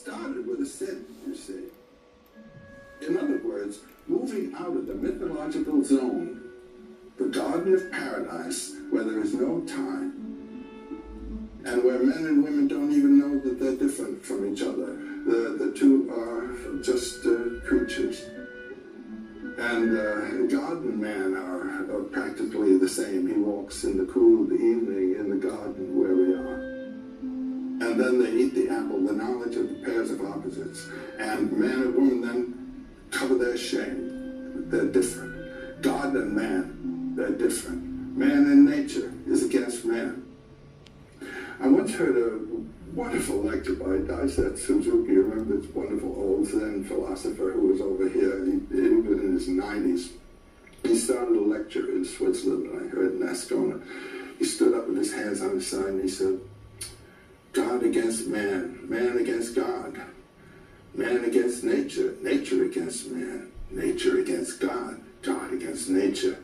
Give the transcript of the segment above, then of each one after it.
started with a sin, you see. In other words, moving out of the mythological zone, the Garden of Paradise, where there is no time, and where men and women don't even know that they're different from each other. The two are just creatures. And God and man are practically the same. He walks in the cool of the evening in the garden where we are. And then they eat the apple, the knowledge of the pairs of opposites. And man and woman then cover their shame. They're different. God and man, they're different. Man in nature is against man. I once heard a wonderful lecture by Daisetsu Suzuki. You remember this wonderful old Zen philosopher who was over here. He was in his 90s. He started a lecture in Switzerland, I heard in Ascona. He stood up with his hands on his side and he said, God against man, man against God, man against nature, nature against man, nature against God, God against nature.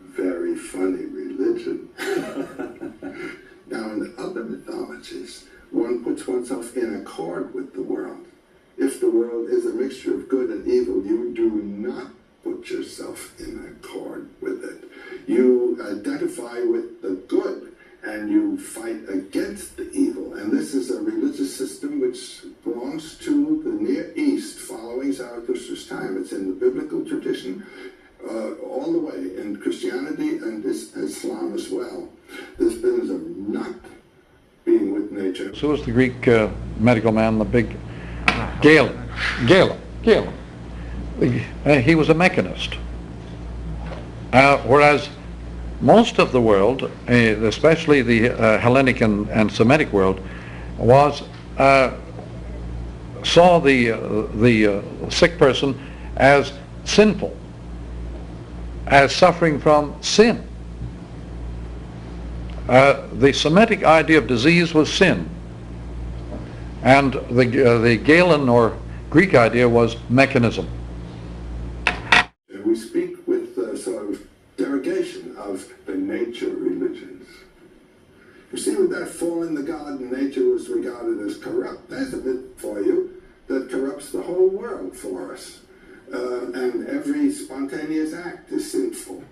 Very funny religion. Now, in the other mythologies, one puts oneself in accord with the world. If the world is a mixture of good and evil, you do not put yourself in accord with it. You identify with the good, and you fight against the evil. And this is a religious system which belongs to the Near East, following Zarathustra's time. It's in the biblical tradition, all the way in Christianity and Islam as well. This business of not being with nature. So was the Greek medical man, the big Galen. He was a mechanist. Whereas most of the world, especially the Hellenic and Semitic world, saw the sick person as sinful, as suffering from sin. The Semitic idea of disease was sin, and the Galen or Greek idea was mechanism. We speak with sort of derogation of the nature religions. You see, with that fall in the garden, nature was regarded as corrupt. There's a myth for you that corrupts the whole world for us. And every spontaneous act is sinful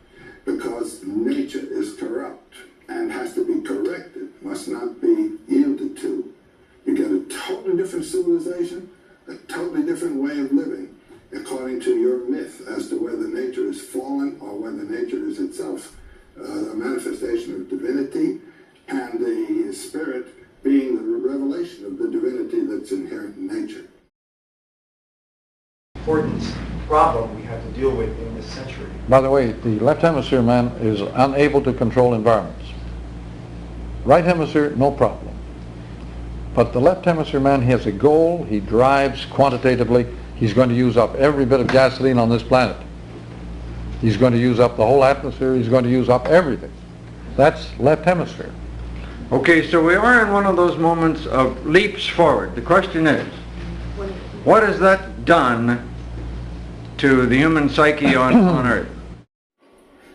because nature is corrupt and has to be corrected, must not be yielded to. You get a totally different civilization, a totally different way of living, according to your myth as to whether nature is fallen or whether nature is itself a manifestation of divinity, and the spirit being the revelation of the divinity that's inherent in nature. Important problem we have to deal with in this century. By the way, the left hemisphere man is unable to control environments. Right hemisphere, no problem. But the left hemisphere man, he has a goal, he drives quantitatively, he's going to use up every bit of gasoline on this planet. He's going to use up the whole atmosphere, he's going to use up everything. That's left hemisphere. Okay, so we are in one of those moments of leaps forward. The question is, what has that done to the human psyche on Earth?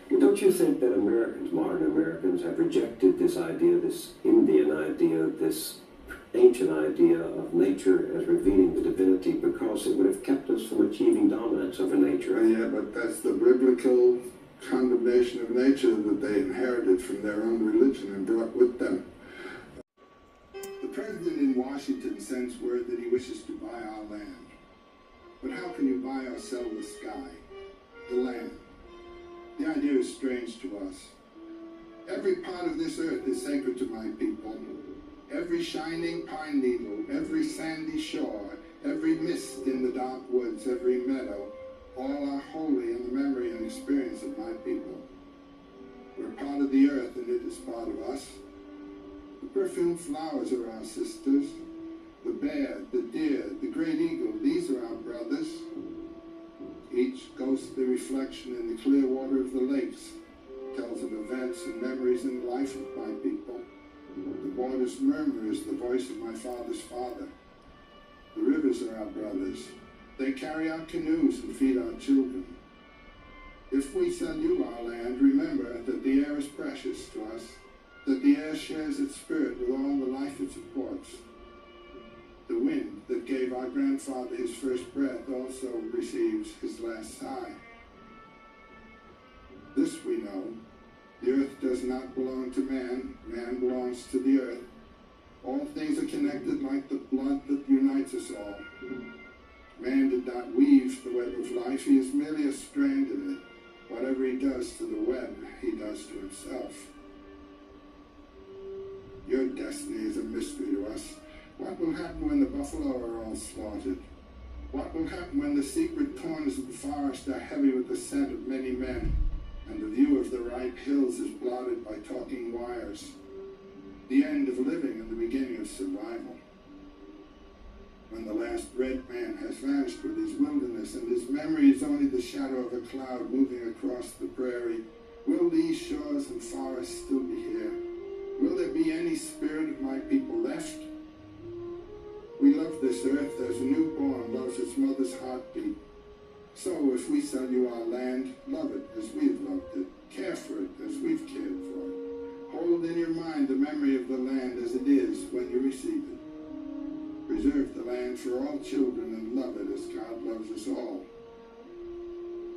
Don't you think that Americans, modern Americans, have rejected this idea, this Indian idea, this ancient idea of nature as revealing the divinity because it would have kept us from achieving dominance over nature? Yeah, but that's the biblical condemnation of nature that they inherited from their own religion and brought with them. The president in Washington sends word that he wishes to buy our land. But how can you buy or sell the sky, the land? The idea is strange to us. Every part of this earth is sacred to my people. Every shining pine needle, every sandy shore, every mist in the dark woods, every meadow, all are holy in the memory and experience of my people. We're part of the earth and it is part of us. The perfumed flowers are our sisters. The bear, the deer, the great eagle, these are our brothers. Each ghostly reflection in the clear water of the lakes tells of events and memories in the life of my people. The water's murmur is the voice of my father's father. The rivers are our brothers. They carry our canoes and feed our children. If we sell you our land, remember that the air is precious to us, that the air shares its spirit with all the life it supports. The wind that gave gave our grandfather his first breath also receives his last sigh. This we know, the earth does not belong to man, man belongs to the earth. All things are connected like the blood that unites us all. Man did not weave the web of life, he is merely a strand in it. Whatever he does to the web, he does to himself. Your destiny is a mystery to us. What will happen when the buffalo are all slaughtered? What will happen when the secret corners of the forest are heavy with the scent of many men, and the view of the ripe hills is blotted by talking wires? The end of living and the beginning of survival. When the last red man has vanished with his wilderness and his memory is only the shadow of a cloud moving across the prairie, will these shores and forests still be here? Will there be any spirit of my people left? We love this earth as a newborn loves its mother's heartbeat. So if we sell you our land, love it as we've loved it, care for it as we've cared for it. Hold in your mind the memory of the land as it is when you receive it. Preserve the land for all children and love it as God loves us all.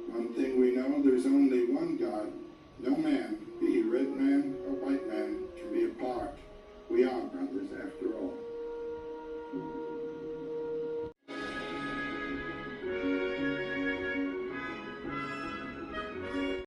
One thing we know, there is only one God, no man, be he red man or